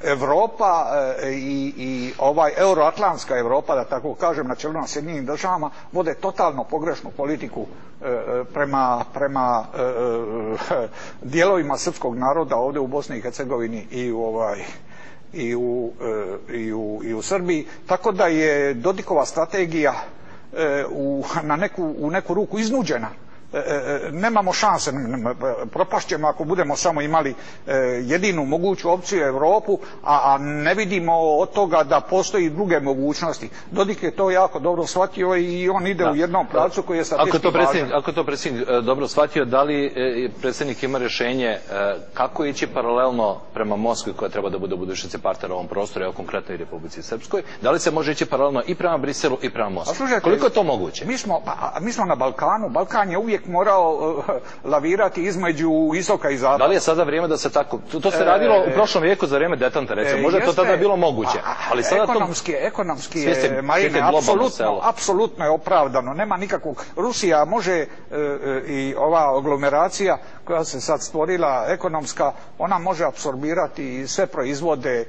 Europa i euroatlantska Europa, da tako kažem, na čelu na Sjedinjenim Državama, vode totalno pogrešnu politiku prema dijelovima srpskog naroda ovdje u Bosni i Hercegovini i u Srbiji. Tako da je Dodikova strategija u neku ruku iznuđena. Nemamo šanse, propašćemo ako budemo samo imali jedinu moguću opciju Europu, a ne vidimo od toga da postoji druge mogućnosti. Dodik je to jako dobro shvatio i on ide u jednom pravcu koji je strateški važan. Ako je to predsjednik dobro shvatio, da li predsjednik ima rješenje kako ići paralelno prema Moskvi, koja treba da bude u budućnosti partner u ovom prostoru, evo konkretno i Republici Srpskoj, da li se može ići paralelno i prema Briselu i prema Moskvi? Koliko je to moguće? Mi smo na Balkanu, Balkan je uvijek morao lavirati između istoka i zapada. Da li je sada vrijeme da se tako... To se radilo u prošlom vijeku za vrijeme detanta, recimo. Možda je to tada bilo moguće. Ali sada ekonomski je, Marine, apsolutno je opravdano. Nema nikakvog... Rusija može i ova aglomeracija koja se sad stvorila ekonomska, ona može apsorbirati sve proizvode